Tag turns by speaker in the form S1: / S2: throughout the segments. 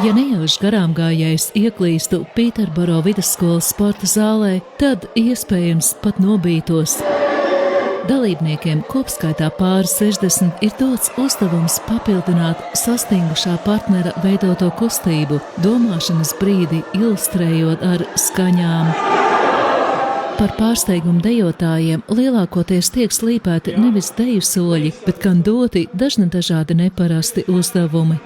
S1: Ja nejauši garām gājējs ieklīstu Pīterboro vidusskolas sporta zālē, tad iespējams pat nobītos. Dalībniekiem kopskaitā pāri 60 ir dots uzdevums papildināt sastingušā partnera veidoto kustību, domāšanas brīdi ilustrējot ar skaņām. Par pārsteigumu dejotājiem lielākoties tiek slīpēti nevis deju soļi, bet gan doti dažādi neparasti uzdevumi.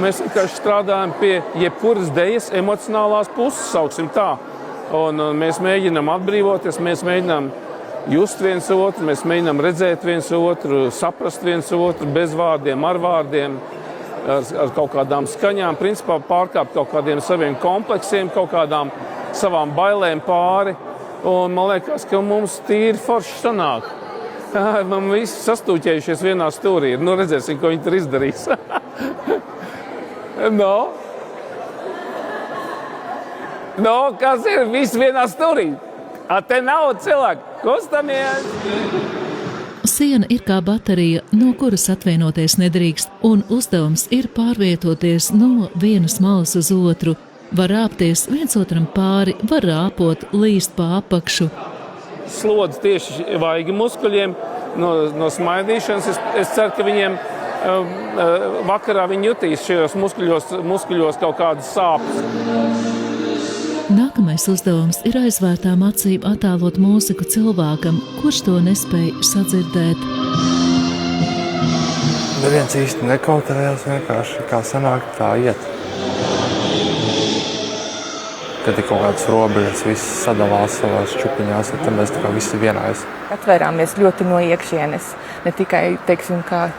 S2: Mēs vienkārši strādājam pie jebkuras dejas emocionālās puses, sauksim tā. Un mēs mēģinām atbrīvoties, mēs mēģinām just viens otru, mēs mēģinām redzēt viens otru, saprast viens otru bez vārdiem, ar vārdiem, ar kaut kādām skaņām, principā pārkāpt kaut kādiem saviem kompleksiem, kaut kādām savām bailēm pāri. Un man liekas, ka mums tīri forši sanāk. Man visi sastūķējušies vienā stūrī. Nu, redzēsim, ko viņi tur izdarīs. No, kas ir? Visi vienā stūrī. Te nav cilvēku. Kustamies!
S1: Siena ir kā baterija, no kuras atvienoties nedrīkst, un uzdevums ir pārvietoties no vienas malas uz otru. Var rāpties viens otram pāri, var rāpot, līst pa apakšu.
S2: Slodz tieši vaigi muskuļiem no smaidīšanas. Es ceru, ka viņiem vakarā viņi jutīs šajos muskuļos kaut kādas sāpes.
S1: Nākamais uzdevums ir aizvērtām acīm attēlot mūziku cilvēkam, kurš to nespēj sadzirdēt.
S3: Neviens īsti nekautrējās, vienkārši kā sanāk, tā iet. Kad ir kaut kādas robežas, viss sadalās savās čupiņās, tad mēs tā kā visi vienājas.
S4: Atvērāmies ļoti no iekšienes, ne tikai, teiksim, kā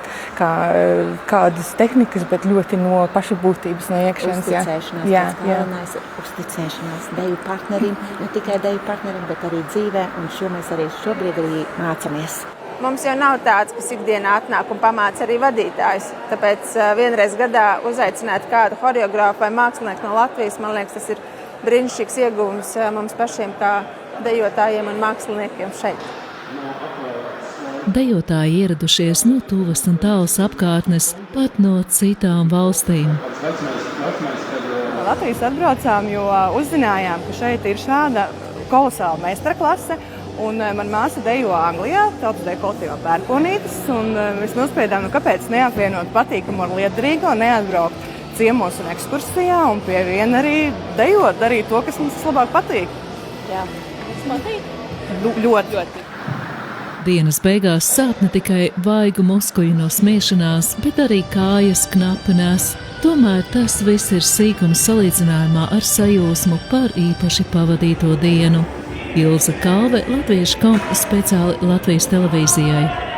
S4: kādas tehnikas, bet ļoti no paša būtības, no iekšienes.
S5: Uzticēšanās, galvenais uzticēšanās deju partnerim, ne tikai deju partnerim, bet arī dzīvē, un šo mēs arī šobrīd arī mācamies.
S6: Mums jau nav tāds, kas ikdienā atnāk un pamāca arī vadītājs. Tāpēc vienreiz gadā uzaicināt kādu horeogrāfu vai mākslinieku no Latvijas, man liekas, tas ir brīnišķīgs ieguvums mums pašiem kā dejotājiem un māksliniekiem šeit.
S1: Dejotāji ieradušies no tuvas un tālas apkārtnes, pat no citām valstīm.
S7: Latvijas atbraucām, jo uzzinājām, ka šeit ir šāda kolosāla meistarklase. Un man māsa dejo Anglijā, tautas deju kolektīvā Pērkonītis. Un mēs nospriedām, kāpēc neapvienot patīkamu ar liederīgo, neatbraukt ciemos un ekskursijā un pie viena arī dejot, darīt to, kas mums labāk patīk.
S5: Jā, tas patīk?
S7: Ļoti.
S1: Dienas beigās sāp ne tikai vaigu muskuļu no smiešanās, bet arī kājas knapenās. Tomēr tas viss ir sīkums salīdzinājumā ar sajūsmu par īpaši pavadīto dienu. Ilza Kalve, Latviešu kompa speciāli Latvijas televīzijai.